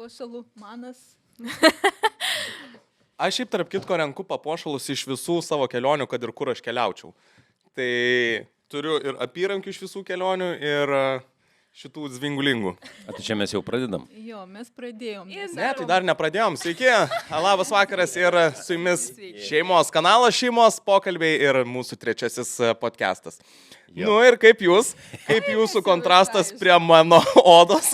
papuošalų manas. Aš šiaip tarp kitko renku papuošalus iš visų savo kelionių, kad ir kur aš keliaučiau. Tai turiu ir apyrankių iš visų kelionių ir šitų zvingulingų. Tai čia mes jau pradedam. Jo, mes pradėjom. Ne, tai dar nepradėjom. Sveiki, labas vakaras ir su jumis šeimos kanalas, šeimos pokalbiai ir mūsų trečiasis podcastas. Jo. Nu ir kaip jūsų kontrastas prie mano odos.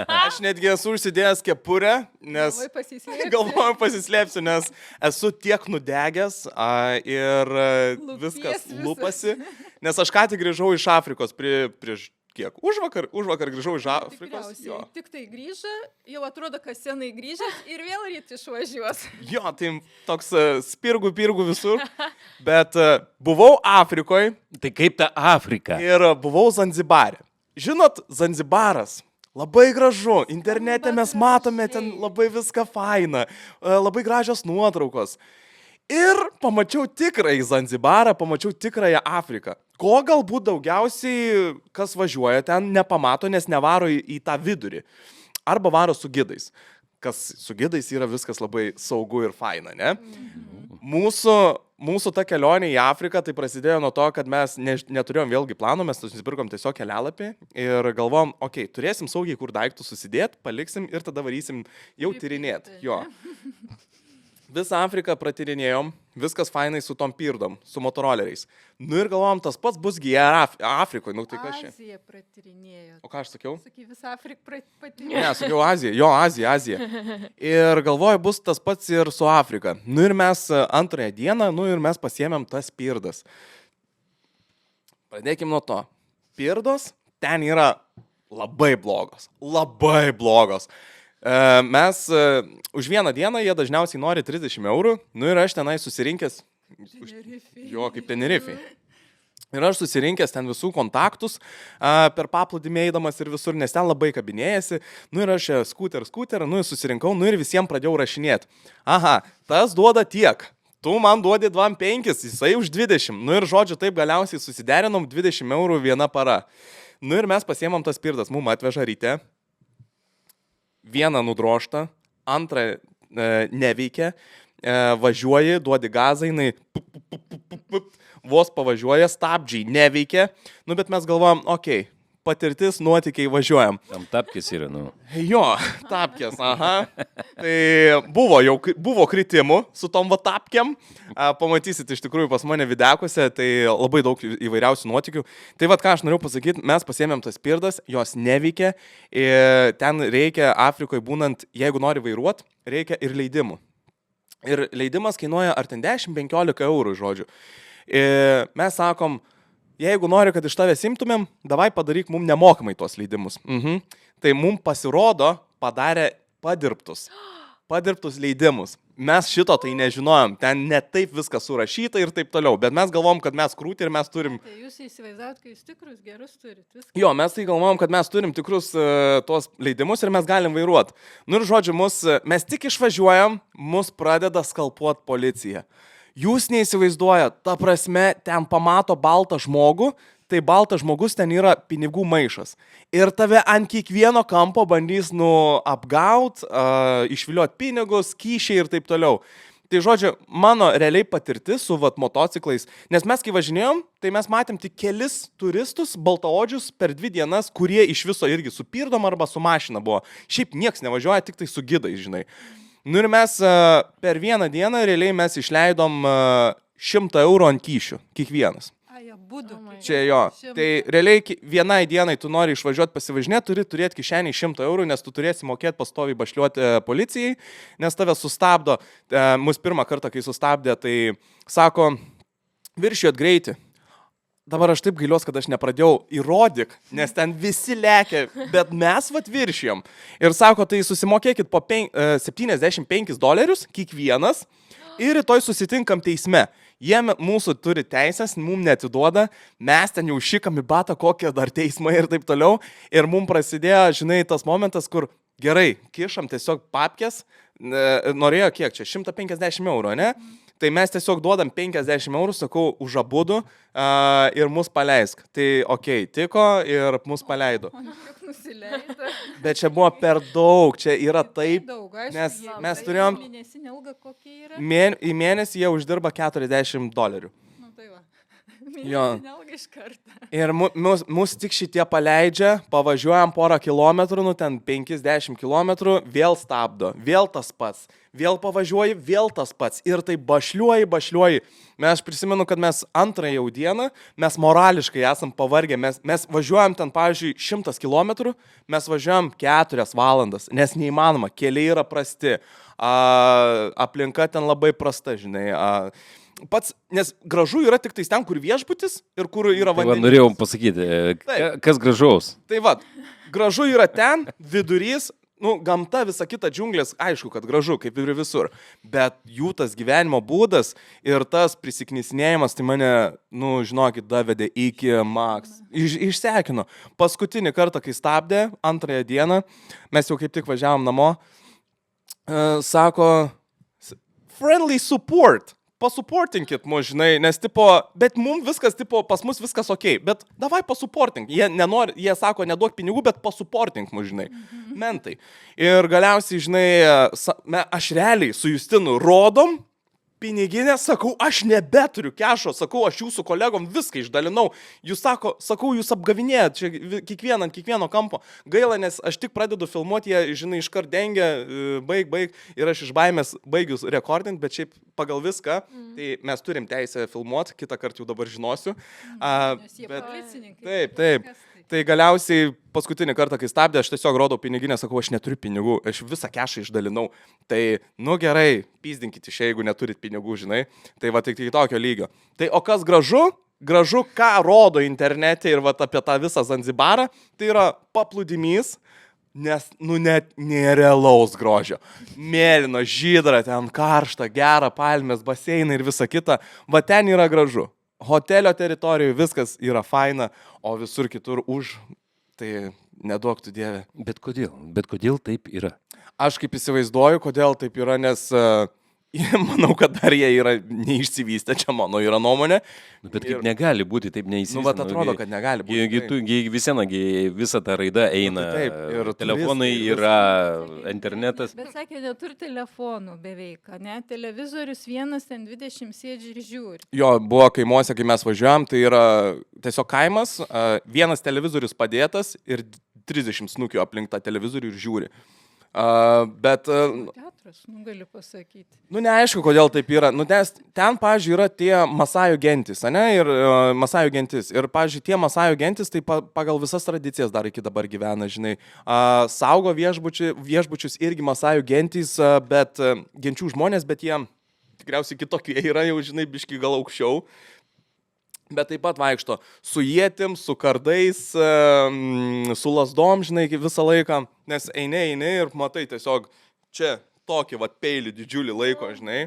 Aš netgi esu užsidėjęs kepurę, nes galvoju pasislėpsiu, nes esu tiek nudegęs ir viskas lupasi. Nes aš ką tik grįžau iš Afrikos prieš kiek? Užvakar grįžau iš Afrikos. Tik tai grįžo, jau atrodo, kad senai grįžęs ir vėl ryt išvažiuos. Jo, tai toks spirgų visur. Bet buvau Afrikoje. Tai kaip ta Afrika? Ir buvau Zanzibare. Žinot, Zanzibaras. Labai gražu. Internete mes matome ten labai viską faina. Labai gražios nuotraukos. Ir pamačiau tikrąjį Zanzibarą, pamačiau tikrąją Afriką. Ko galbūt daugiausiai, kas važiuoja ten, nepamato, nes nevaro į tą vidurį. Arba varo su gidais. Kas su gidais yra viskas labai saugu ir faina, ne? Mūsų ta kelionė į Afriką tai prasidėjo nuo to, kad mes neturėjom vėlgi plano, mes nusipirkom tiesiog kelialapį ir galvom, okei, turėsim saugiai kur daiktų susidėti, paliksim ir tada varysim jau tyrinėti. Jo. Visą Afriką pratyrinėjom, viskas fainai su tom pirdom, su motoroleriais. Nu ir galvom, tas pats busgi Afrikoje, nu tai kas čia? Aziją pratyrinėjo. O ką aš sakiau? Sakai, visą Afriką pratyrinėjo. Ne, sakiau Aziją, jo, Azija. Ir galvoju, bus tas pats ir su Afrika. Nu ir mes antrąją dieną, mes pasiėmėm tas pirdas. Pradėkim nuo to. Pirdos ten yra labai blogos. Mes už vieną dieną jie dažniausiai nori 30 eurų, nu ir aš tenai susirinkęs, jo, kaip Tenerifei. Ir aš susirinkęs ten visų kontaktus per paplūdimį eidamas ir visur, nes ten labai kabinėjasi, nu ir aš skuterą, nu ir susirinkau, nu ir visiems pradėjau rašinėti. Aha, tas duoda tiek. Tu man duodi 25, jisai už 20. Nu ir žodžiu, taip galiausiai susiderinom 20 eurų viena para. Nu ir mes pasiėmam tas pirdas, mum atveža ryte. Vieną nudroštą, antrą neveikia, važiuoji, duodi gazą, jinai vos pavažiuoja, stabdžiai neveikia, nu bet mes galvojam, okei, patirtis, nuotykiai, važiuojam. Tam tapkės yra, nu. Jo, tapkės, aha. Tai buvo kritimų su tom va tapkėm. Pamatysit iš tikrųjų pas mane videkuose, tai labai daug įvairiausių nuotykių. Tai va ką aš noriu pasakyti, mes pasiėmėm tas pirdas, jos neveikia. Ten reikia Afrikoje būnant, jeigu nori vairuot, reikia ir leidimų. Ir leidimas kainuoja ar ten 10-15 eurų, žodžiu. Mes sakom, jeigu nori, kad iš tavęs imtumėm, davai padaryk mum nemokamai tuos leidimus. Tai mum pasirodo padarė padirbtus leidimus. Mes šito tai nežinojom, ten ne taip viskas surašyta ir taip toliau, bet mes galvom, kad mes krūti ir mes turim... Tai jūs įsivaizdavot, kad jūs tikrus gerus turit viską. Jo, mes tai galvom, kad mes turim tikrus tuos leidimus ir mes galim vairuoti. Nu ir žodžiu, mes tik išvažiuojam, mus pradeda skalpuot policija. Jūs neįsivaizduojat, ta prasme, ten pamato baltą žmogų, tai baltas žmogus ten yra pinigų maišas. Ir tave ant kiekvieno kampo bandys apgaut, išviliuot pinigus, kyšiai ir taip toliau. Tai žodžiu, mano realiai patirtis su motociklais, nes mes kai važinėjom, tai mes matėm tik kelis turistus, baltaodžius per 2 dienas, kurie iš viso irgi su pirdom arba su mašina buvo. Šiaip nieks nevažiuoja, tik tai su gidais, žinai. Nu ir mes per vieną dieną realiai mes išleidom 100 eurų ant kyšių, kiekvienas. Būdu. Čia jo. Tai realiai vienai dienai tu nori išvažiuoti pasivažinėti, turi turėti kišenį 100 eurų, nes tu turėsi mokėti pastoviai bašliuoti policijai, nes tave sustabdo. Mus pirmą kartą, kai sustabdė, tai sako, viršijot greitį. Dabar aš taip gailiuos, kad aš nepradėjau įrodyk, nes ten visi lekia, bet mes viršijom. Ir sako, tai susimokėkit po $75 kiekvienas ir rytoj susitinkam teisme. Jie mūsų turi teisės, mums neatiduoda, mes ten jau šikam į batą, kokie dar teismai ir taip toliau. Ir mums prasidėjo, žinai, tas momentas, kur gerai, kišam tiesiog papkės, norėjo kiek čia, 150 eurų, ne? Tai mes tiesiog duodam 50 eurų, sakau, už abudu ir mus paleisk. Tai okei, tiko ir mus paleido. Nusileido. Bet čia buvo per daug, čia yra taip, Daug, aišku, nes jie- mes tai turėjom- Mėnesinė alga kokia yra? į mėnesį jie uždirba $40. Nu, tai va. Jo. Mėnesinė alga iš karto. Ir mus tik šitie paleidžia, pavažiuojam porą kilometrų, nu ten 50 kilometrų, vėl stabdo, vėl tas pats, vėl pavažiuoji, vėl tas pats. Ir tai bašliuoji. Aš prisimenu, kad mes antrąją jau dieną, mes morališkai esam pavargę, mes važiuojam ten, pavyzdžiui, 100 kilometrų, mes važiuojam 4 valandas, nes neįmanoma, keliai yra prasti, aplinka ten labai prasta, žinai. Pats, nes gražu yra tik tais ten, kur viešbutis ir kur yra Tai va, vandenis. norėjau pasakyti, Taip. kas gražaus. Tai va, gražu yra ten, vidurys, nu, gamta, visa kita džiunglės, aišku, kad gražu, kaip ir visur. Bet jų tas gyvenimo būdas ir tas prisiknisinėjimas, tai mane, nu, žinokit, davedė iki maks. Išsekino. Paskutinį kartą, kai stabdė, antrąją dieną, mes jau kaip tik važiavom namo, sako, friendly support. Pasuportinkit mus, žinai, nes tipo, bet mums viskas, tipo, pas mus viskas ok, bet davai pasuportink. Jie sako, neduok pinigų, bet pasuportink mus, žinai. Mentai. Ir galiausiai, žinai, aš realiai su Justinu rodom piniginę, sakau, aš nebeturiu kešo, sakau, aš jūsų kolegom viską išdalinau. Jūs sakau, jūs apgavinėjat čia kiekvieną ant kiekvieno kampo. Gaila, nes aš tik pradedu filmuoti, jie, žinai, iškart dengia, baig. Ir aš iš baimės baigius rekordinti, bet šiaip pagal viską, tai mes turim teisę filmuoti, kitą kartą jau dabar žinosiu. Nes jie Bet- policininkai. Taip. Tai galiausiai paskutinį kartą, kai stabdė, aš tiesiog rodau piniginę, sakau, aš neturiu pinigų, aš visą kešą išdalinau. Tai, nu gerai, pyzdinkit iš, jeigu neturit pinigų, žinai. Tai va tik tokio lygio. Tai o kas gražu? Gražu, ką rodo internete ir va apie tą visą Zanzibarą, tai yra paplūdimys, nes, nu, net nerealaus grožio. Mėlyno, žydra, ten karšta, gera, palmės, baseinai ir visa kita. Va ten yra gražu. Hotelio teritorijoje viskas yra faina, o visur kitur tai neduok tu Dieve. Bet kodėl taip yra? Aš kaip įsivaizduoju, kodėl taip yra, nes manau, kad dar jie yra neišsivystę, čia mano yra nuomonė. Nu, bet kaip negali būti taip Nu, neįsivystę. bet atrodo, kad negali būti. Visa ta raida eina. taip, ir Telefonai turistai, ir yra, internetas. Bet sakė, neturi telefonų beveik, ne? Televizorius vienas, ten 20 sėdži ir žiūri. Jo, buvo kaimuose, kai mes važiuojam, tai yra tiesiog kaimas, vienas televizorius padėtas ir 30 snukių aplink tą televizorių ir žiūri. Bet, Teatras, gali pasakyti. nu neaišku, kodėl taip yra. Nu, nes ten, pavyzdžiui, yra tie masajų gentis, ne? Ir masajų gentis. Ir, pavyzdžiui, tie masajų gentis, tai pagal visas tradicijas dar iki dabar gyvena, žinai. Saugo viešbučius irgi masajų gentis, bet genčių žmonės, bet jie tikriausiai kitokie yra jau, žinai, biški gal aukščiau. Bet taip pat vaikšto su ietim, su kardais, su lasdom, žinai, visą laiką, nes eini ir matai tiesiog čia tokį peilį didžiulį laiko, žinai.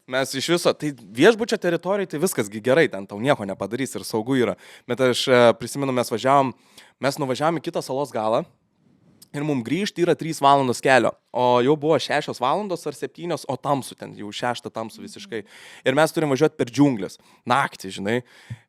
Mes iš viso, tai viešbučio teritorijai, tai viskas gerai, ten tau nieko nepadarys ir saugu yra. Bet aš prisimenu, mes nuvažiavom į kitą salos galą. Ir mums grįžti yra 3 valandos kelio, o jau buvo 6 valandos ar 7, o tamsu ten, jau 6 tamsu visiškai. Ir mes turim važiuoti per džiunglės, naktį, žinai.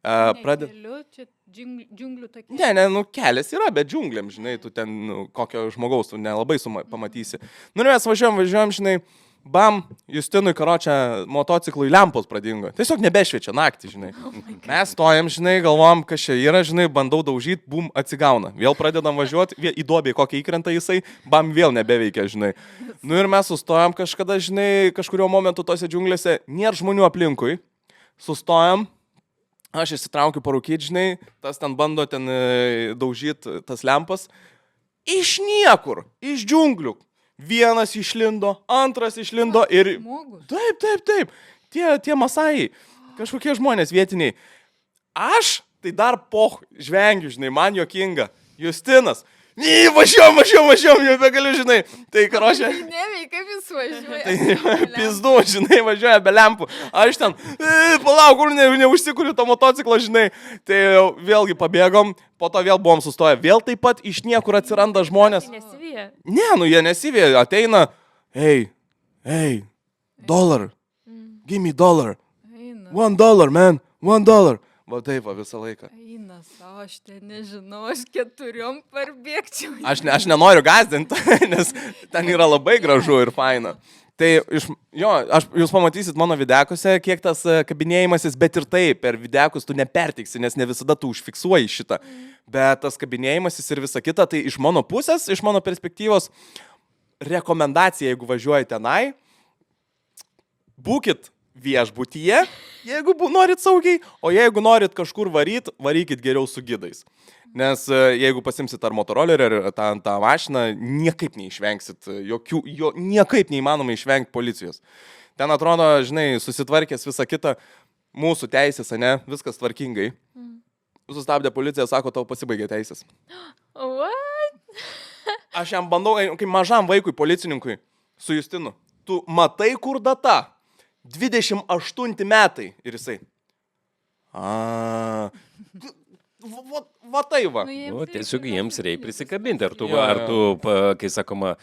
Keliu, čia džiunglių tokie. Ne, nu kelias yra, bet džiunglėm, žinai, tu ten kokio žmogaus tu nelabai pamatysi. Nu, mes važiuojam, žinai, bam, Justinui karočią motociklui lempos pradingo. Tiesiog nebešviečia naktį, žinai. Mes stojam, žinai, galvojam, kas čia yra, žinai, bandau daužyti, bum, atsigauna. Vėl pradedam važiuoti, į duobę kokią įkrenta jisai, bam, vėl nebeveikia, žinai. Nu ir mes sustojam kažkada, žinai, kažkurio momentu tose džiunglėse, nėra žmonių aplinkui. Sustojam, aš įsitraukiu parūkyti, žinai, tas ten bando ten daužyti tas lempas. Iš niekur, iš džiunglių. Vienas išlindo, antras išlindo ir... Žmogus. Taip. Tie masajai, kažkokie žmonės vietiniai. Aš tai dar žvengiu, žinai, man juokinga. Justinas. Važiuojam, nebegaliu, žinai. Tai karočią... Tai neveikia, kaip jis važiuoja. Tai pizdu, žinai, važiuoja be lempų. Aš ten, palauk, kur neužsikuriu to motociklo, žinai. Tai vėlgi pabėgom, po to vėl buvom sustoję. Vėl taip pat iš niekur atsiranda žmonės. Nesivyja. Ne, nu jie nesivėja, ateina, hey, $1. give me $1. Eina. $1, man, $1. Va taip, va visą laiką. Eina savo, aš ten nežinau, aš 4 parbėgčiau. Aš nenoriu gąsdinti, nes ten yra labai gražu ir faina. Tai jūs pamatysit mano videkuose, kiek tas kabinėjimasis, bet ir taip, per videkus tu nepertiksi, nes ne visada tu užfiksuoji šitą. Bet tas kabinėjimasis ir visa kita, tai iš mano pusės, iš mano perspektyvos, rekomendacija, jeigu važiuoji tenai, būkit viešbutyje, jeigu norit saugiai, o jeigu norit kažkur varykit geriau su gidais. Nes jeigu pasimsit ar motorolerį, ar tą mašiną, niekaip neišvengsit, niekaip neįmanoma išvengti policijos. Ten atrodo, žinai, susitvarkęs visą kitą, mūsų teisės, ne, viskas tvarkingai. Sustabdė policija, sako, tau pasibaigė teisės. What? Aš jam bandau, kaip mažam vaikui, policininkui, su Justinu, tu matai, kur data? 28 metai. Ir jisai. Va tai va. Nu, tiesiog jiems reikia prisikabinti. Ar tu, kai sakoma,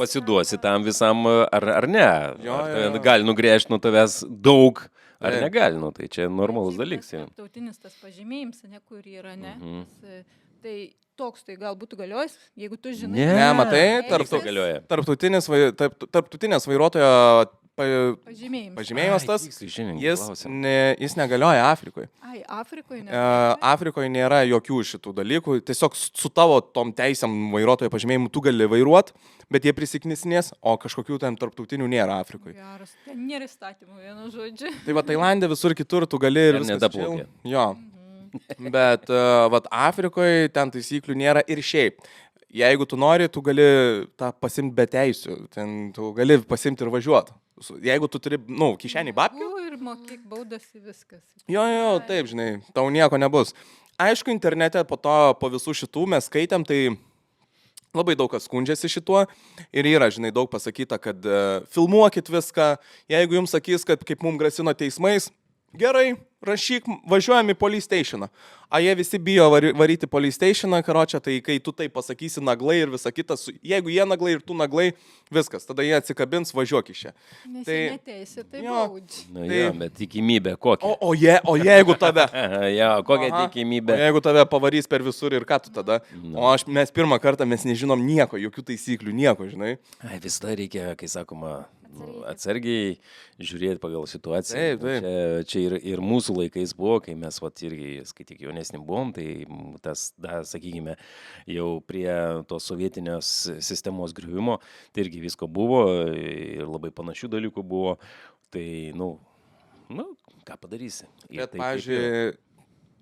pasiduosi tam visam, ar ne. Ar gali nugrėžti nuo tavęs daug, ar negali. Nu, tai čia normalus dalykas. Tautinis tas pažymėjimas, ne, kur yra, ne. Tai toks tai gal būtų galiojęs, jeigu tu žinai. Ne, matai, tarptautinės vairuotojo pažymėjimas tas, jis negalioja Afrikoje. Afrikoje ne. Afrikoje nėra jokių šitų dalykų, tiesiog su tavo tom teisėm vairuotojo pažymėjimu tu gali vairuoti, bet jie prisiknisnės, o kažkokių ten tarptautinių nėra Afrikoje. Geras, ten nėra įstatymų, vienu žodžiu. Tai va, Tailande visur kitur tu gali ir viskas nedaplaukė. Jo, bet va, Afrikoje ten taisyklių nėra ir šiaip. Jeigu tu nori, tu gali tą pasimti be teisių, ten tu gali pasimti ir važiuoti. Jeigu tu turi, kišenį babkių. Ir mokyk baudas į viskas. Jo, taip, žinai, tau nieko nebus. Aišku, internete po visų šitų mes skaitėm, tai labai daug kas skundžiasi šituo. Ir yra, žinai, daug pasakyta, kad filmuokit viską. Jeigu jums sakys, kad kaip mums grasino teismais, gerai, rašyk, važiuojam į police stationą. A jie visi bijo varyti police stationą, karočią, tai kai tu tai pasakysi naglai ir visa kita, jeigu jie naglai ir tu naglai, viskas, tada jie atsikabins, važiuok iš čia. Nes jie neteisė, tai baudži. Na, jo, bet tikimybė kokia? O jeigu tave... kokia tikimybė? O jeigu tave pavarys per visur ir ką tu tada? O mes pirmą kartą mes nežinom nieko, jokių taisyklių, nieko, žinai. Visada reikia, kai sakoma, atsargiai žiūrėti pagal situaciją. Taip. Čia ir mūsų laikais buvo, kai mes irgi, skaityk, jaunesni buvom, tai tas, sakykime, jau prie tos sovietinės sistemos griuvimo, tai irgi visko buvo ir labai panašių dalykų buvo. Tai, ką padarysi? Bet, pavyzdžiui,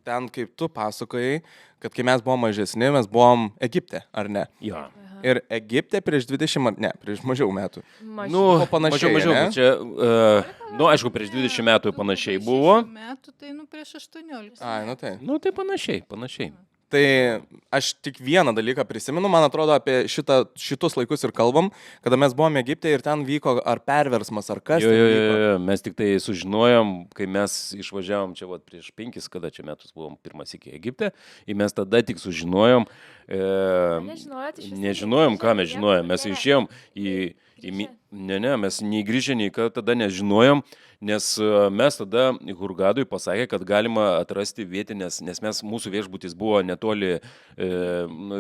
ten kaip tu pasakojai, kad kai mes buvom mažesni, mes buvom Egipte, ar ne? Jo. Ir Egipte prieš 20, prieš mažiau metų. Mažiau. Čia, aišku, prieš 20 metų panašiai buvo. 20 metų, tai prieš 18. Tai. Tai panašiai. Tai aš tik vieną dalyką prisimenu, man atrodo, apie šitus laikus ir kalbam, kada mes buvome Egipte ir ten vyko ar perversmas, ar kas. Jo, mes tik tai sužinojom, kai mes išvažiavom čia prieš 5, kada čia metus buvom pirmas iki Egipte, ir mes tada tik sužinojom, nežinojom, ką mes žinojom, mes išėjom mes nei grįžę, nei ką tada nežinojom, nes mes tada Hurgadui pasakė, kad galima atrasti vietinės, nes mūsų viešbutis buvo netoli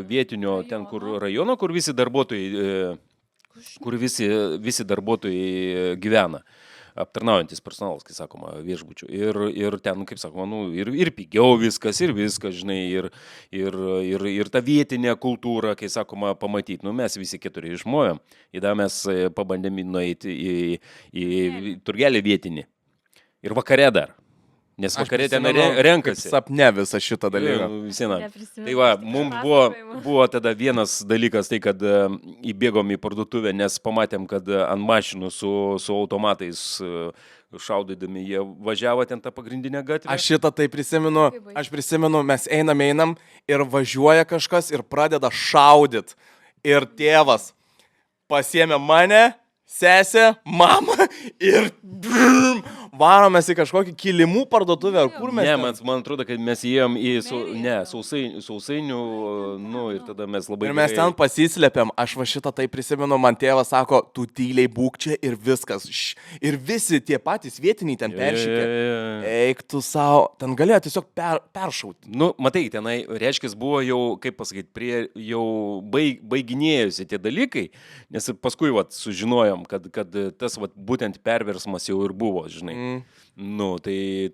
vietinio ten, kur rajono, kur visi darbuotojai, gyvena. Aptarnaujantis personalas, kai sakoma, viešbučių. Ir ten, kaip sakoma, ir pigiau viskas, žinai, ir ta vietinė kultūra, kai sakoma, pamatyti. Mes visi 4 išmojom. Ir tada mes pabandėm nueiti į turgelį vietinį. Ir vakare dar. Nes vakarė ten renkasi. Sapne visą šitą dalyką. Tai va, mums buvo tada vienas dalykas, tai kad įbėgom į parduotuvę, nes pamatėm, kad ant mašinų su automatais šaudydami jie važiavo ten tą pagrindinę gatvę. Aš šitą tai prisimenu, mes einam ir važiuoja kažkas ir pradeda šaudyt. Ir tėvas pasiėmė mane, sesę, mamą ir varomės į kažkokį kilimų parduotuvę, ar kur mes? Ne, ten? man atrodo, kad mes įėjom į Merija. sausainių, ir tada mes labai... Ir mes ten pasislėpėm, aš va šitą tai prisimenu, man tėvas sako, tu tyliai būk čia ir viskas. Ir visi tie patys vietiniai ten peršykė. Eik tu savo, ten galėjo tiesiog peršauti. Nu, matai, tenai, reiškia, buvo jau, kaip pasakyti, jau baiginėjusi tie dalykai, nes paskui sužinojom, kad tas būtent perversmas jau ir buvo, žinai. Nu, tai,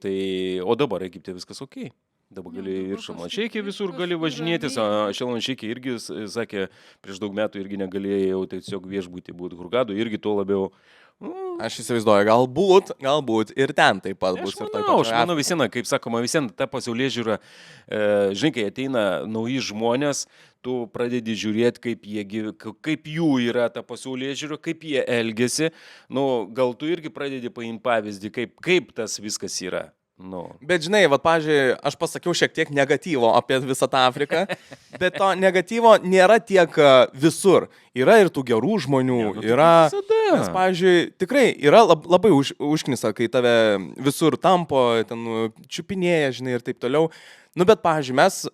o dabar Egipte viskas ok. Dabar gali ir Šalmanšeikį visur gali važinėtis, Šalmanšeikį irgi sakė, prieš daug metų irgi negalėjau tiesiog viešbūti būti Hurgadų, irgi tuo labiau. Aš įsivaizduoju, galbūt ir ten taip pat bus. Aš manau visieną, kaip sakoma, visieną ta pasaulyje žiūra, žinai, kai ateina nauji žmonės, tu pradedi žiūrėti, kaip jų yra ta pasaulyje žiūra, kaip jie elgesi, nu, gal tu irgi pradedi paimti pavyzdį, kaip tas viskas yra. Nu. Bet žinai, pavyzdžiui, aš pasakiau šiek tiek negatyvo apie visą tą Afriką, bet to negatyvo nėra tiek visur. Yra ir tų gerų žmonių, yra, nes, pavyzdžiui, tikrai yra labai užknisa, kai tave visur tampo, ten čiupinėja, žinai, ir taip toliau. Nu, bet, pavyzdžiui, mes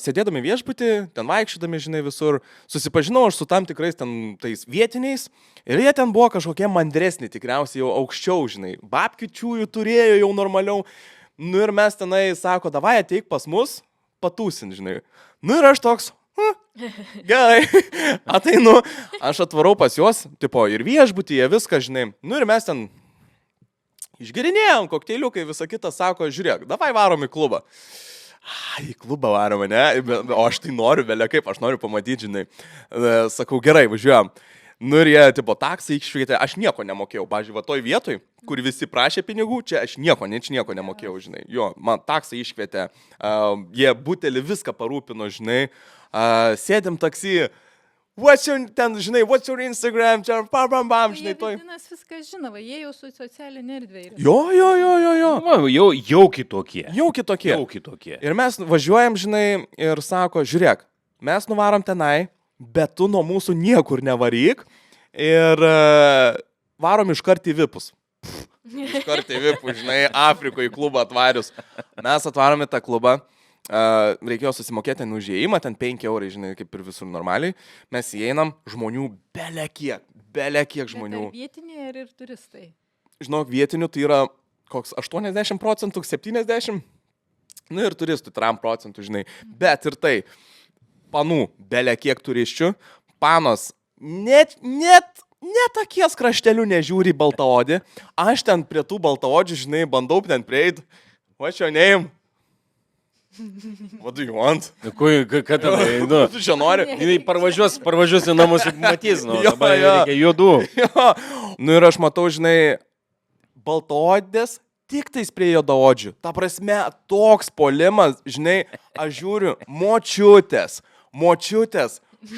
sėdėdami viešbutį, ten vaikščiodami, žinai, visur, susipažinau aš su tam tikrais ten tais vietiniais ir jie ten buvo kažkokie mandresni, tikriausiai jau aukščiau, žinai, babkičiųjų turėjo jau normaliau. Nu ir mes tenai sako, davai ateik pas mus, patūsin, žinai. Nu ir aš toks, gerai, ateinu, aš atvarau pas juos, tipo, ir viešbutyje viską, žinai. Nu ir mes ten išgerinėjom, kokteiliukai, visą kitą sako, žiūrėk, davai varom į klubą. Į klubą varoma, ne? O aš tai noriu, vėlia kaip, aš noriu pamatyti, žinai. Sakau, gerai, važiuojam. Nu ir jie, tipo, taksai iššvietė, aš nieko nemokėjau. Pavyzdžiui, va toj vietoj, kur visi prašė pinigų, čia aš nieko nemokėjau, žinai. Jo, man taksai iškvietė, jie butelį viską parūpino, žinai. Sėdėm taksi, what's your Instagram, čia, bam, žinai, toj. Jie vadinas viską žinoma, jie jau su socialinė erdvė yra. Jo. Jau kitokie. Jau kitokie. Ir mes važiuojam, žinai, ir sako, žiūrėk, mes nuvarom tenai, bet tu nuo mūsų niekur nevaryk ir varom iškart į Vipus. Iškart į Vipus, žinai, Afrikoje į klubą atvarius. Mes atvarom į tą klubą. Reikėjo susimokėti ten užėjimą, ten 5 eurai, žinai, kaip ir visur normaliai. Mes įeinam, žmonių belekiek žmonių. Bet vietiniai ir turistai. Žinok, vietinių tai yra koks 80%, 70%, nu ir turistų 3%, žinai. Bet ir tai, panų belekiek turisčių, panos net akies kraštelių nežiūri baltaodį. Aš ten prie tų baltaodžių, žinai, bandau ten prieiti. What's your name? What do you want? Ką ten, nu? Tu čia nori? Jinai parvažiuos į namus ir matys, nu, dabar Jo. reikia juodų. Nu ir aš matau, žinai, baltaodės tik tais prie juodaodžių. Ta prasme, toks polimas, žinai, aš žiūriu, močiutės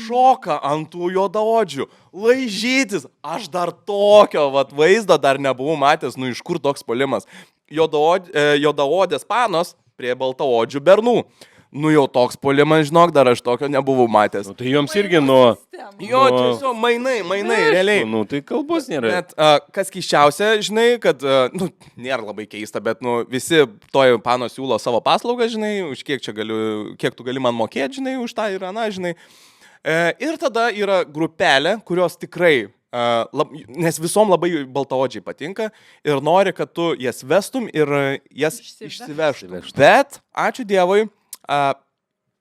šoka ant tų juodaodžių, laižytis. Aš dar tokio vaizdo dar nebuvau matęs, nu iš kur toks polimas. Juodaodės panos prie baltaodžių bernų. Nu jau toks polimas, žinok, dar aš tokio nebuvau matęs. Nu, tai joms irgi nuo... Jo, tiesiog mainai, realiai. Nu, tai kalbos nėra. Bet kas keisčiausia, žinai, kad, nėra labai keista, bet, visi toj pano siūlo savo paslaugą, žinai, už kiek tu gali man mokėti, žinai, už tą ir aną, žinai. Ir tada yra grupelė, kurios tikrai, nes visom labai baltaodžiai patinka ir nori, kad tu jas vestum ir jas išsivežtum. Bet, ačiū Dievui,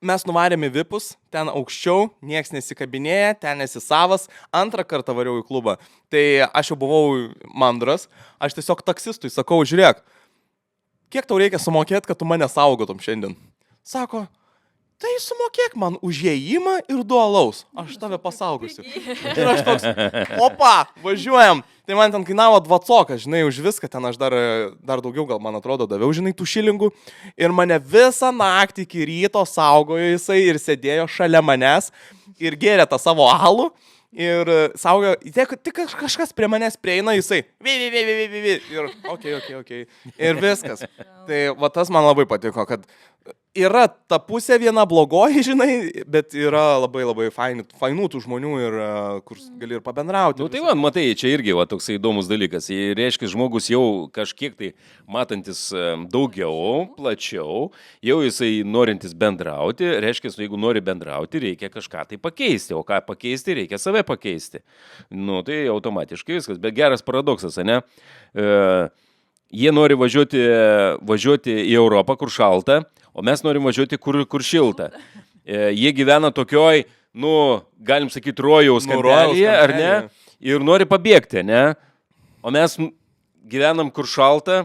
mes nuvarėme Vipus, ten aukščiau, nieks nesikabinėja, ten esi savas, antrą kartą variau į klubą. Tai aš jau buvau mandras, aš tiesiog taksistui sakau, žiūrėk, kiek tau reikia sumokėti, kad tu mane saugotum šiandien? Sako, tai sumokėk man už įėjimą ir 2 alaus, aš tave pasaugosiu. Ir aš toks, opa, važiuojam. Tai man ten kainavo 20, žinai, už viską, ten aš dar daugiau, gal man atrodo, daviau, žinai, tų šilingų. Ir mane visą naktį iki ryto saugojo jisai ir sėdėjo šalia manęs ir gėrė tą savo alų. Ir saugojo, tik kažkas prie manęs prieina, jisai, ir okei. Ir viskas. Tai va tas man labai patiko, kad yra ta pusė viena blogoji, žinai, bet yra labai labai fainų tų žmonių ir kur gali ir pabendrauti. Nu tai va, matai, čia irgi va, toks įdomus dalykas. Ir reiškia, žmogus jau kažkiek tai matantis daugiau, plačiau, jau jisai norintis bendrauti, reiškia, jeigu nori bendrauti, reikia kažką tai pakeisti, o ką pakeisti, reikia save pakeisti. Nu tai automatiškai viskas, bet geras paradoksas, ne? Jie nori važiuoti į Europą, kur šalta, o mes norim važiuoti, kur šilta. Jie gyvena tokioj, nu, galim sakyti, rojaus kampelyje, ar ne? Ir nori pabėgti, ne? O mes gyvenam, kur šalta,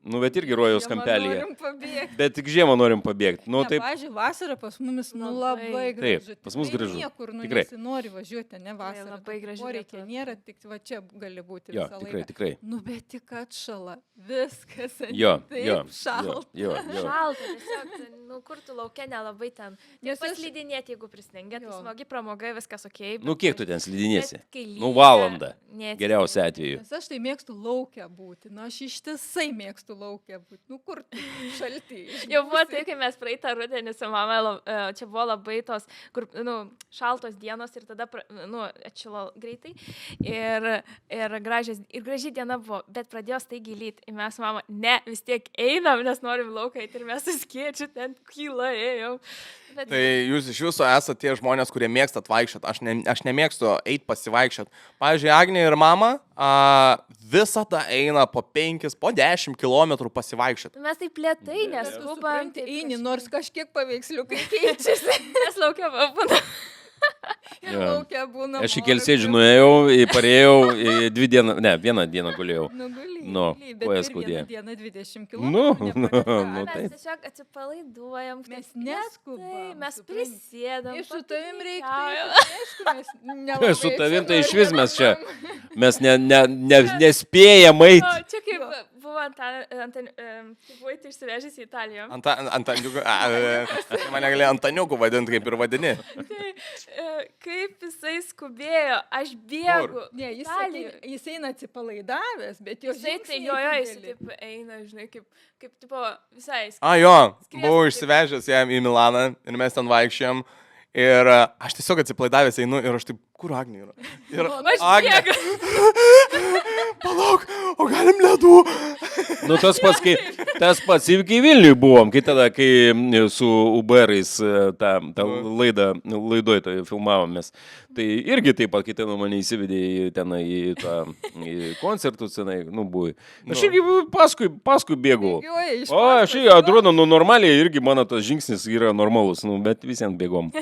nu, bet irgi rojaus kampelyje. Bet tik žiemą norim pabėgti. Nu, taip. Pavyzdžiui, vasara pas mumis labai graži. Taip, pas mus gražu. Niekur, Tikrai. Nori važiuoti, ne vasarą. Labai graži. Poreikia nėra, tik va čia gali būti Jo, visą laiką. tikrai. Nu, bet tik atšala. Viskas. Jo, taip šalta. jo. Šalta, tiesiog, nu, kur tu laukia nelabai ten. Nes aš- Paslydinėti, jeigu prisningia, tai Jo. smagi pramoga, viskas ok. Nu, kiek tu ten slidinėsi? Bet kai Nu, lyja, valandą. neatsitikti. Geriausia atveju. Nes aš tai mėgstu laukia būti. Nu, aš ištisai mėgstu laukia būti. Nu, kur tu šalti. Jau buvo tai, kai mes praeitą rudenį su mama, čia buvo labai tos, kur, nu, šaltos dienos ir tada, nu, atšilo greitai. Ir graži diena buvo, bet pradėjo staigiai lyti. Ir mes, mama, ne, vis tiek einam, nes norim lauką eiti ir mes su skėčiu ten kyla ėjom. Bet Tai jūs iš viso esate tie žmonės, kurie mėgstat vaikščioti. Aš nemėgstu eiti pasivaikščioti. Pavyzdžiui, Agnė ir mama visada eina po 5, po 10 km pasivaikščioti. mes taip lietai Tu neskubam. supranti, eini, nors kažkiek paveiksliukai keičiasi. Mes laukia būna. Ir Jo. laukia būna. Aš į Kelsėdžių nuėjau, parėjau, 2 dieną, ne, 1 dieną gulėjau. Nu, kojas skaudėjo. Dieną 20 km. Nu, nu, Mes taip. tiesiog atsipalaiduojam. Mes taip neskubam, lėtai, Mes supranti. prisėdam. Ir su tavim reikia. papiknikiaujam. Aišku, mes nelabai Su tavim čia tai iš vis mes čia, norim. mes nespėjam O, eiti. čia kaip buvo kaip buvai išsivežęs į Italiją. Antaniukų, mane gali Antaniukų vadinti, kaip ir vadini. Tai, kaip jisai skubėjo, aš bėgu. Ne, jis, Italijoj. jis eina atsipalaidavęs, bet jo Jisai tai jojo, jis taip eina, žinai, kaip tipo, visai. Jo, Skriesk buvau taip. išsivežęs jam į Milaną ir mes ten vaikščiam. Ir aš tiesiog atsiplaidavęs einu ir aš taip, kur Agnė yra? Ir Aš Agnė, bėgu. palauk, o galim ledų? Nu, tas pats įvykiai Vilniui buvom, kai tada, kai su Uberais tą laidoj tai filmavomės. Tai irgi taip pat, kai ten mane įsivedė į koncertus, tenai, nu, buvai. Aš irgi paskui bėgau. O, aš irgi atrodo, nu, normaliai irgi mano tas žingsnis yra normalus, nu, bet visiems bėgom.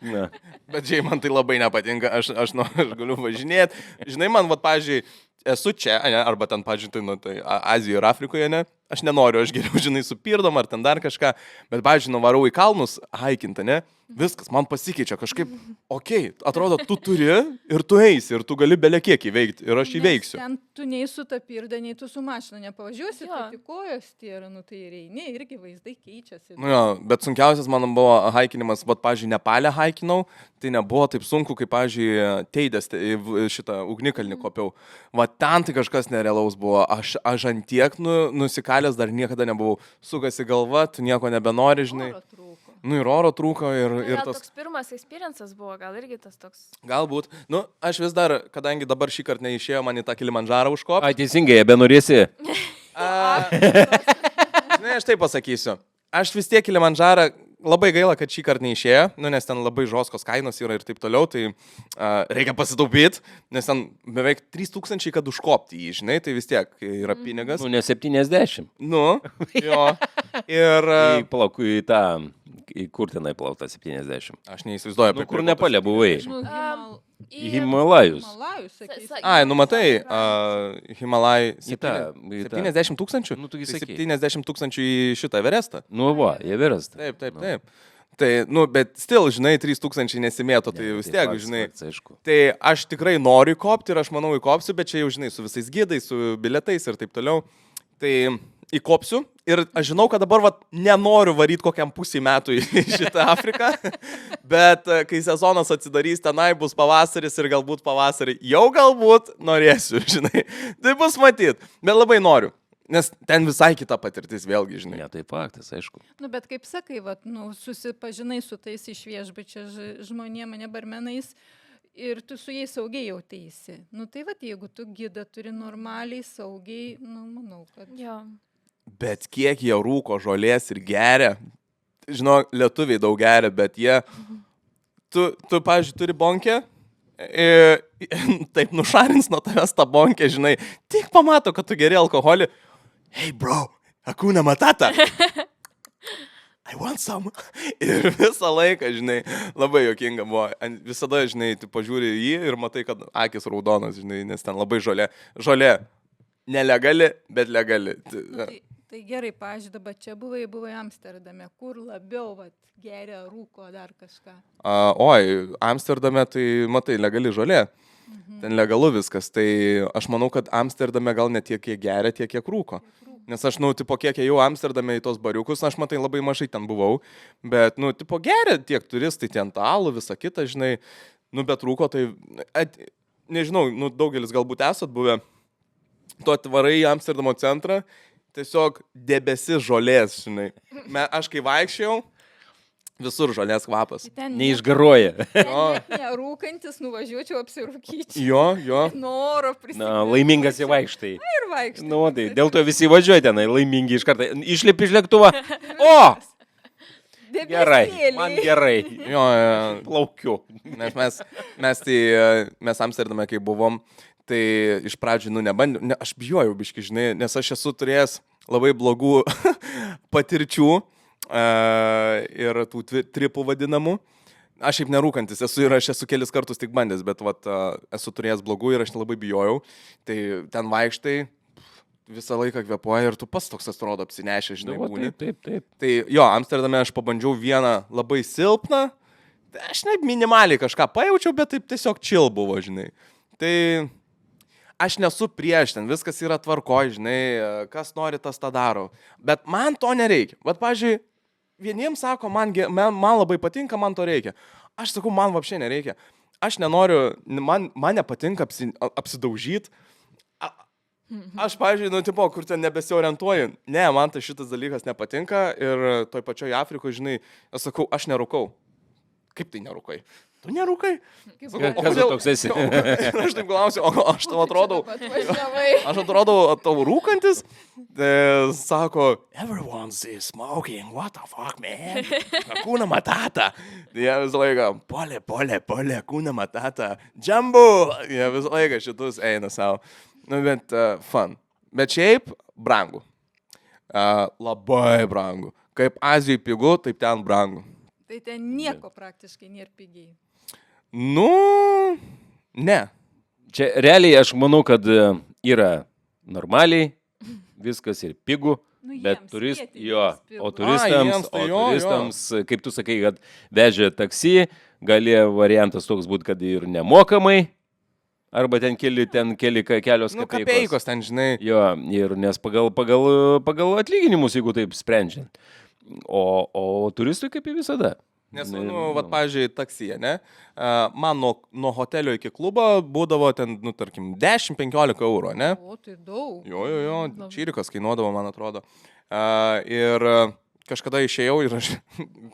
Na. Bet žiai, man tai labai nepatinka, aš galiu važinėti. Žinai, man, vat, pavyzdžiui, esu čia, ne, arba ten, pavyzdžiui, tai Azijoje ir Afrikoje, ne, aš nenoriu, aš geriau, žinai, su pirdom ar ten dar kažką, bet, pavyzdžiui, nuvarau į kalnus, haikinti, ne, viskas, man pasikeičia kažkaip, okei, atrodo, tu turi ir tu eisi, ir tu gali belia kiek įveikti, ir aš įveiksiu. Ten tu nei su ta pirda, nei tu su mašina nepavažiuosi, Jo. tai tik kojos tėra, nu tai reini, irgi vaizdai keičiasi. Nu jo, bet sunkiausias man buvo haikinimas, vat, pavyzdžiui, Nepale haikinau, tai nebuvo taip sunku, kaip, pavyzdžiui, Teidės šitą ugnikalnį kopiau. Va ten tai kažkas nerealaus buvo, aš ant tiek nusikalęs dar niekada nebuvau, sukasi galva, tu nieko nebenori, žinai. Oro trūko. Nu ir oro trūko ir Gal tas... toks pirmas experiences buvo, gal irgi tas toks. Galbūt. Nu, aš vis dar, kadangi dabar šį kartą neišėjo man į tą Kilimandžarą užkopti. Ai, teisingai, be norėsi. Ne, aš taip pasakysiu. Aš vis tiek Kilimandžarą labai gaila, kad šį kartą neišėjo, nu, nes ten labai žoskos kainos yra ir taip toliau, tai reikia pasitaupyti, nes ten beveik 3000, kad užkopti jį, žinai, tai vis tiek yra pinigas. Nu, ne 70. Nu, jo. Ir... Palauk, į kur tenai plauta 70? Aš neįsivaizduoju, Nu, kur Nepale buvai? Nu, Į Himalajus. Himalajus, sakysi. Ai, nu matai, Himalaj Į tą. 70 tūkstančių? Nu, tu gi Tai sakei. 70 tūkstančių į šitą Everestą. Nu, va, Everest. Taip. Tai, nu, bet still, žinai, 3000 nesimėto, tai vis tiek, žinai. Aišku. Tai aš tikrai noriu įkopti ir aš manau įkopsiu, bet čia jau, žinai, su visais gydais, su biletais ir taip toliau. Tai įkopsiu ir aš žinau, kad dabar vat, nenoriu varyti kokiam pusį metų į šitą Afriką, bet kai sezonas atsidarys, tenai bus pavasaris ir galbūt pavasarį jau galbūt norėsiu, žinai. Tai bus matyt, bet labai noriu. Nes ten visai kita patirtis vėlgi, žinai. Ne, tai faktas, aišku. Nu, bet kaip sakai, vat, nu, susipažinai su tais iš viešbučio žmonėm, ne barmenais, ir tu su jais saugiai jauteisi. Nu, tai vat, jeigu tu gidą turi normaliai, saugiai, nu, manau, kad... Jo. Bet kiek jie rūko žolės ir geria. Žinau, lietuviai daug geria, bet jie... Tu pavyzdžiui, turi bonkę, taip nušarins nuo tavęs tą bonkę, žinai, tik pamato, kad tu geri alkoholį. Hey bro, Hakuna Matata. I want some. Ir visą laiką, žinai, labai juokinga buvo. Visada, žinai, tu pažiūri į jį ir matai, kad akis raudonas, žinai, nes ten labai žolė. Žolė nelegali, bet legali. Nu, tai gerai, pažiūrėjau, dabar čia buvai Amsterdame, kur labiau vat, geria, rūko, dar kažką. Amsterdame tai, matai, legali žolė. Ten legalu viskas. Tai aš manau, kad Amsterdame gal ne tiek kiek geria, tiek kiek rūko. Nes aš, nu, tipo, kiek ėjau Amsterdame į tos bariukus, aš matai labai mažai ten buvau. Bet, nu, tipo, geria tiek turistai, ten talų, visa kita, žinai. Nu, bet rūko tai, nežinau, nu, daugelis galbūt esat buvę. Tu atvarai į Amsterdamo centrą, tiesiog debesis žolės, žinai. Aš kai vaikščiau, visur žolės kvapas. Neišgaruoja. Nerūkantis, nuvažiuočiau apsirūkyti. Jo. Noro prisimti. Laimingas įvaikštai. Ir vaikštai. Nu, tai dėl to visi važiuoja tenai, laimingi iš karto. Išlipi iš lėktuvą. O! Gerai, man gerai. Jo. Plaukiu. Nes mes Amsterdame, kai buvom, tai iš pradžių, nu, nebandžiau, aš bijojau biški, žinai, nes aš esu turėjęs labai blogų patirčių ir tų tripų vadinamų. Aš šiaip nerūkantis esu ir aš esu kelis kartus tik bandęs, bet vat, esu turėjęs blogų ir aš labai bijojau. Tai ten vaikštai, visą laiką kvėpuoja ir tu pas toks atrodo apsinešę, žinai, būni. Taip. Tai jo, Amsterdame aš pabandžiau vieną labai silpną, tai aš ne minimaliai kažką pajaučiau, bet taip tiesiog chill buvo, žinai. Tai aš nesu prieš, ten viskas yra tvarkoj, žinai, kas nori, tas tą daro. Bet man to nereikia. Vat, pavyzdžiui, vieniems sako, man labai patinka, man to reikia. Aš sakau, man vapšiai nereikia. Aš nenoriu, man nepatinka apsidaužyti. Aš, pavyzdžiui, nu, tipo, kur ten nebesiorientuoju. Ne, man tai šitas dalykas nepatinka ir toj pačioj Afrikoje, žinai, aš sakau, aš nerūkau. Kaip tai nerūkai? Tu nerūkai? Kas tu toks esi? Aš taip klausiu, o aš tau atrodau, tau rūkantis? Sako, everyone's smoking, what the fuck, man? Hakuna Matata. Jie visą laiką, pole, Hakuna Matata. Jumbo. Jie visą laiką šitus eina savo. Nu, bet fun. Bet šiaip brangu. Labai brangu. Kaip Azijai pigu, taip ten brangu. Tai ten nieko praktiškai nėra pigiai. Nu, ne. Čia realiai aš manau, kad yra normaliai, viskas ir pigų, Nu, bet jiems turistams, kaip tu sakai, kad vežė taksi, gali variantas toks būti, kad ir nemokamai, arba ten kelios Nu, kapeikos. kapeikos ten, žinai. Jo, ir nes pagal atlyginimus, jeigu taip sprendžiant. O turistui kaip ir visada. Nes, nu, vat, pavyzdžiui, taksija, ne? Man nuo hotelio iki klubo būdavo ten, nu, tarkim, 10-15 eurų, ne? O, tai daug. Jo, čyrikas kainuodavo, man atrodo. Ir kažkada išėjau ir aš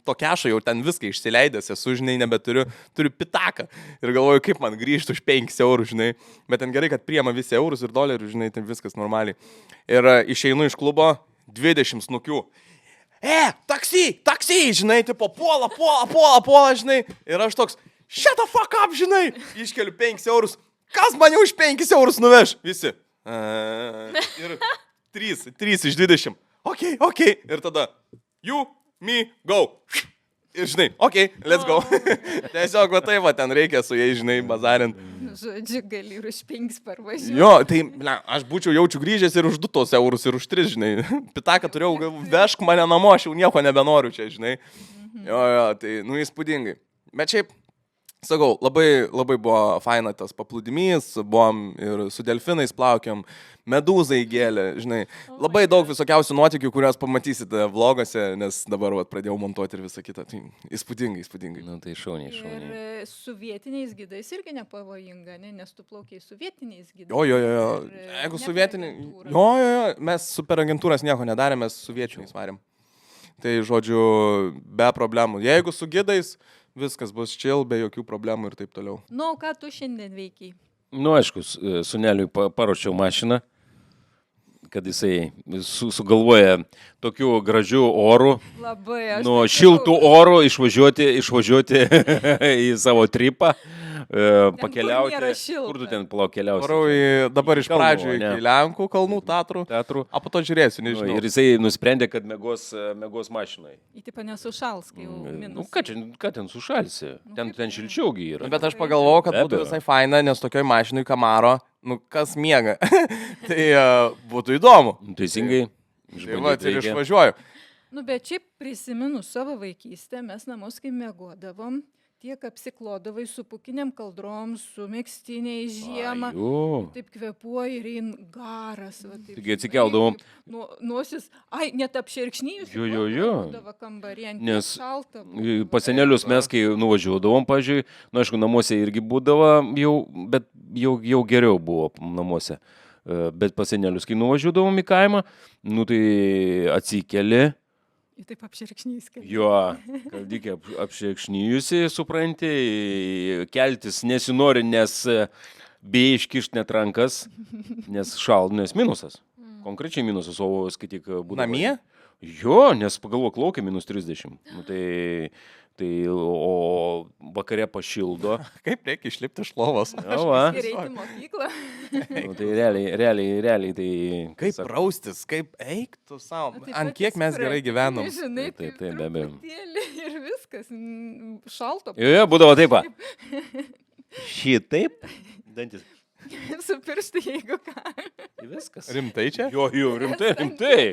to kešo jau ten viską išsileidęs, esu, žinai, nebeturiu, turiu pitaką. Ir galvoju, kaip man grįžti už 5 eurų, žinai. Bet ten gerai, kad priema visi eurus ir dolerius, žinai, ten viskas normaliai. Ir išeinu iš klubo 20 snukių. Taksi, žinai, tipo, puola, žinai. Ir aš toks, shut the fuck up, žinai. Iškeliu 5 eurus. Kas mane už 5 eurus nuveš? Visi. Ir 3 iš 20. Ok. Ir tada, you, me, go. Ir žinai, let's go. Tiesiog, va taip, va, ten reikia su jais, žinai, bazarint. Žodžiu, gali ir už 5 parvažiuoti. Jo, tai, aš būčiau jaučiu grįžęs ir už 2 tos eurus, ir už 3, žinai. Pitaką turėjau, vežk mane namo, aš jau nieko nebenoriu čia, žinai. Jo, tai, nu, įspūdingai. Bet šiaip, Sakau, labai buvo faina tas paplūdimys, buvom ir su delfinais plaukiam, medūzai gėlė, žinai. Labai daug visokiausių nuotykių, kuriuos pamatysite vlogose, nes dabar pradėjau montuoti ir visą kitą. Tai įspūdingai. Nu, tai šauniai. Ir su vietiniais gidais irgi nepavojinga, ne? Nes tu plaukiai su vietiniais gidais. Jo. Ir Jeigu ne su per vietiniais... agentūrą. Jo, mes su per agentūras nieko nedarėm, mes su vietiniais varėm. Tai, žodžiu, be problemų. Jeigu su gidais, viskas bus chill, be jokių problemų ir taip toliau. Nu, o ką tu šiandien veikiai? Nu, aišku, suneliui paruošiau mašiną, kad jisai sugalvoja tokių gražių orų, Labai aš. nuo šiltų orų išvažiuoti į savo tripą, pakeliauti. nėra šilta. Kur tu ten keliausi? Varau dabar iš Kalnų, pradžių ne? iki Lenkų kalnų, Tatrų, Teatrų. o po to žiūrėsiu, Nu, nežinau. ir jisai nusprendė, kad mėgos mašinai. Į tipą nesušals, kai jau minus. Nu, ką ten sušalsi? Ten šilčiaugi yra. Bet aš pagalvojau, kad Be būtų abejo. visai faina, nes tokioj mašinui Kamaro, kas miega. Tai būtų įdomu. Teisingai. Tai va, Išbandyt ir reikia. Nu, išvažiuoju. bet šiaip prisiminus savo vaikystę, mes namus, kai mėgodavom, tiek apsiklodavai su pukiniam kaldrom, su mėgstiniai žiemą. Ju. Taip kvepuoji ir ein garas. Va, taip, Taigi atsikeldavom. Nosis, net apšerkšnijus. Jo. Kambarė, Nes šalta. Pas senelius mes, kai nuvažiuodavom, pažiūrėjau, nu, aišku, namuose irgi būdavo, bet jau geriau buvo namuose. Bet pas senelius, kai nuvažiuodavom į kaimą, nu tai atsikeli. Ir taip apšerkšnys. Jo, kaldikė apšėkšnyjusi, supranti, keltis nesinori, nes bijai iškišti net rankas, nes nes minusas. Konkrečiai minusas, o skaityk būdavo. Namie? Jo, nes pagalvok, laukia minus 30. Nu, o vakare pašildo. Kaip reikia išlipti iš lovos? Jo, va. Ir eiti į mokyklą. Nu, tai realiai, tai... Kaip sak- raustis, kaip eik tu savo. Taip Ant pat kiek mes gerai gyvenom. Žinai, Taip, be abejo. Ir viskas. Šalto. Jo, būdavo taip, va. Šitaip. Dantis. Su pirštai, jeigu ką. Tai viskas. Rimtai čia? Jo, rimtai.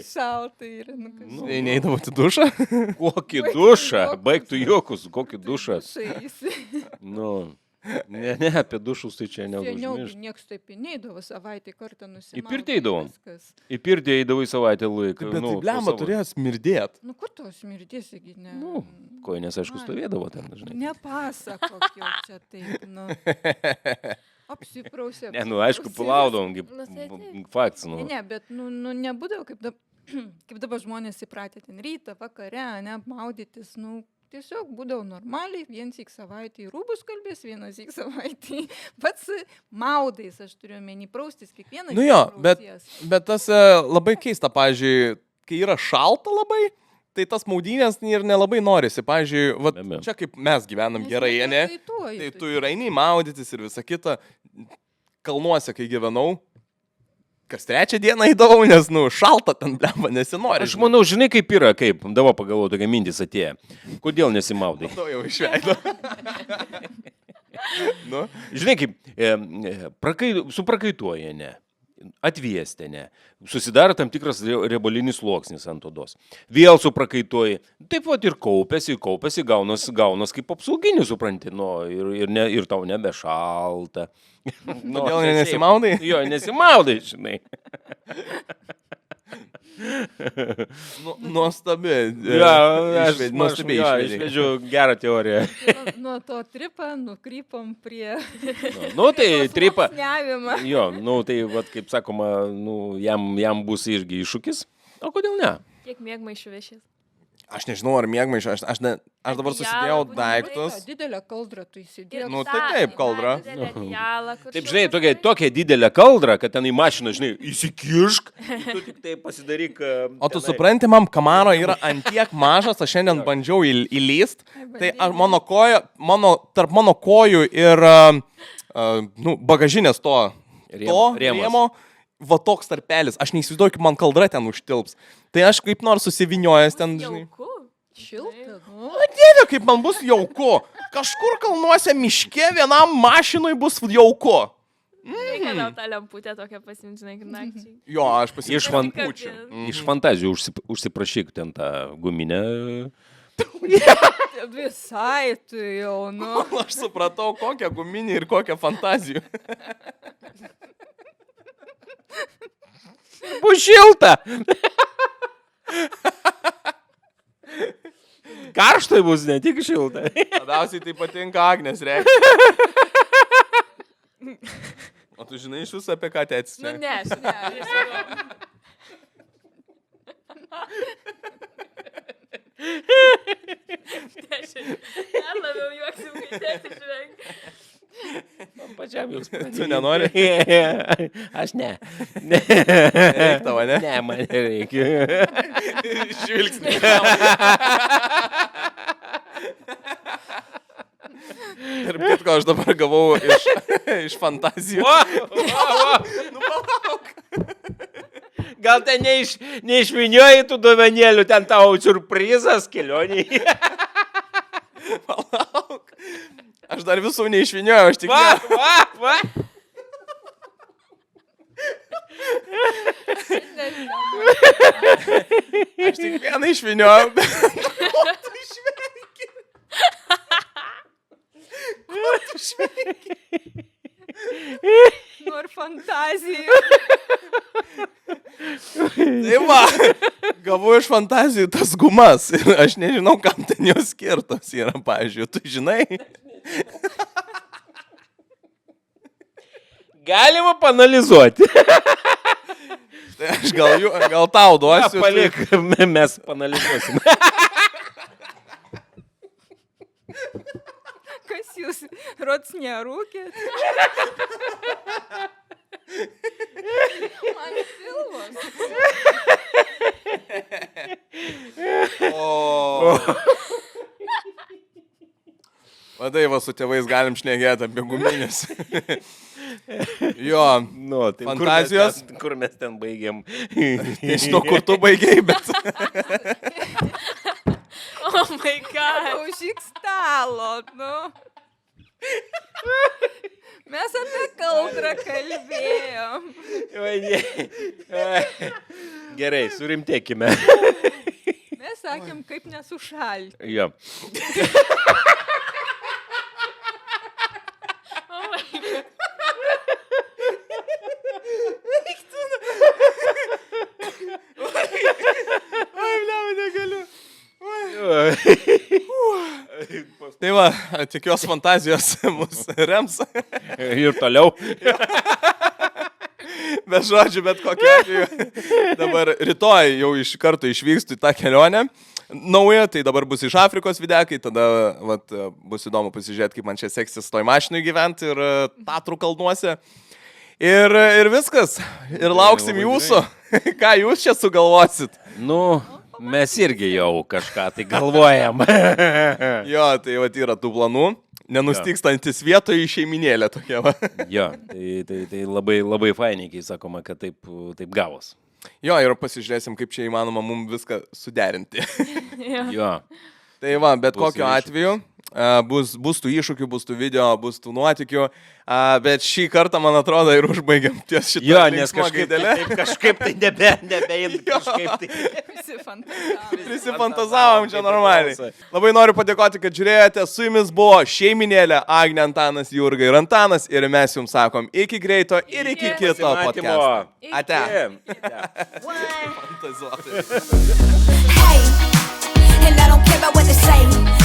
Šalta yra. Nu, Tai neįdavot į dušą? Kokį dušą, baigtų juokus, kokį dušą. Šaisi. Nu, ne, apie dušus tai čia Seniau neužmiršt. nieks taip neįdavo savaitę kartą nusimauti. Į pirtį eidavom. Viskas. Į pirtį eidavai savaitę laiką. Bet tai blemba turėjo smirdėt. Nu, kur tos mirties, jeigu ne? Nu, koinės, aišku, stovėdavo ten dažnai. Nepasakok jau čia taip, nu. Apsiprausė. Ne, nu, aišku, palaudavom, Nu, tai taip. faktas, nu. Ne, bet nu nebūdavo kaip dabar žmonės įpratę ten rytą, vakare, ne, maudytis, nu, tiesiog būdavo normaliai, vienas į savaitę į rūbus kalbės, vienas į savaitę pats maudais, aš turiu omeny praustis, kiekvieną. Nu jo, bet tas labai keista, pavyzdžiui, kai yra šalta labai, tai tas maudynės ir nelabai norisi. Pavyzdžiui, vat, Be abejo. čia kaip mes gyvenam gerai, ne? Tai tu ir eini maudytis ir visa kita. Kalnuose, kai gyvenau, kas trečią dieną eidavau, nes, nu, šalta ten, blemba, nesinori. Aš manau, žinai, kaip yra, kaip, davo pagalvoju, tokia mintis atėjo. Kodėl nesimaudai? To jau išveido. Nu, Žinai, kaip, suprakaituoja, ne? Atviesti, ne? Susidaro tam tikras riebalinis sluoksnis ant odos. Vėl suprakaituoji. Taip pat ir kaupiasi, gaunas kaip apsauginis, supranti, nu, ir tau nebešalta. Kodėl nesimaudai? Jo, nesimaudai, žinai. Nuostabi. Nuostabiai išvedžiu gerą teoriją. Nuo to tripą nukrypom prie... Nu, tai tripa. Sluoksniavimą. Jo, nu, tai, vat, kaip sakoma, nu, jam bus irgi iššūkis. O kodėl ne? Kiek mėgmaišių vešės? Aš nežinau, ar mėgmaišą, aš dabar susidėjau daiktus. Didelę kaldrą tu įsidėjai. Nu, tai taip, kaldra. Taip, žinai, tokia didelė kaldra, kad ten į mašiną, žinai, įsikišk, tu tik tai pasidaryk. O tu supranti, man Kamaro yra antiek mažas, aš šiandien bandžiau įlyst, tai tarp mano kojų ir bagažinės to rėmo, va toks tarpelis, aš neįsivaizduoju, kaip man kaldra ten užtilps. Tai aš kaip nors susiviniojęs ten, žinai. Šilta, nu. Dieve, kaip man bus jauku. Kažkur kalnuose miške vienam mašinui bus jauku. Reikia tau tą lemputę tokią pasimti, žinai, nakčiai. Jo, aš Iš fantazijų užsiprašyk ten tą guminę. Kad visai tu jau, nu. Aš supratau, kokią guminį ir kokią fantazijų. Bus šilta. Karštai bus, ne tik šilta. Labiausiai tai patinka Agnės reikšmė. O tu žinai iš viso apie ką tėtis? Nu, ne, aš ne. Dar labiau juoksim, kai tėtis žvengia. Pačiam jūs. Tu nenori? Aš ne. Nereik tavo, ne? Ne, man nereikia. Žvilgsnį. Ir kitko aš dabar gavau iš fantazijų. Nu, palauk. Gal ten neišvinioji tų dovanėlių, ten tavo siurprizas kelioniai. Palauk. Aš dar visų neišvinioju, aš tik Va. Aš tik vieną išvinioju. Ko tu švenki? Ko tu švenki? Nu ir fantazijų. Tai va, gavau iš fantazijų tas gumas ir aš nežinau, kam ten jos skirtos yra, pavyzdžiui, tu žinai? Galima panalizuoti. Tai aš gal tau duosiu. Palik, mes panalizuosim. Kas jūs, rods nerūkėt? Man pilvas. Vadai, va, su tėvais galim šnekėti apie guminius. Jo, Nu, tai fantazijos. Kur mes ten baigėm? Nežinau, kur tu baigiai, bet... Oh my god. Klausyk stalo, nu. Mes apie kaldrą kalbėjom. Gerai, surimtėkime. Mes sakėm, kaip nesušalti. Jo. Oh my god. Oi, bliau, negaliu. Tai va, tikiuos fantazijos mus rems. Ir toliau. Bet žodžiu, bet kokia atveju. Dabar rytoj jau iš karto išvykstu į tą kelionę. Nauja, tai dabar bus iš Afrikos videkai, tada vat, bus įdomu pasižiūrėti, kaip man čia seksis toj mašinui gyventi ir Tatrų kalnuose. Ir viskas. Ir lauksim jūsų. Ką jūs čia sugalvosit? Nu, mes irgi jau kažką tai galvojam. Jo, tai vat yra tų planų. Nenustykstantis vietoje šeiminėlė tokia va. Jo, tai labai, labai fainiai, kai sakoma, kad taip gavos. Jo, ir pasižiūrėsim, kaip čia įmanoma mums viską suderinti. Jo. Tai va, bet Bus kokiu ir atveju bus tų iššūkių, bus tų video, bus tų nuotykių, bet šį kartą, man atrodo, ir užbaigiam ties šitą Jo, nes linksmą gaidelę. kažkaip tai nebein, kažkaip tai. Prisifantazavom čia normaliai. Labai noriu padėkoti, kad žiūrėjote. Su jumis buvo šeiminėlė Agnė, Antanas, Jurga ir Antanas. Ir mes jums sakom iki greito ir iki kito podcast'o. Ate. One. Fantazuotai. Hey, and I don't care about what they say.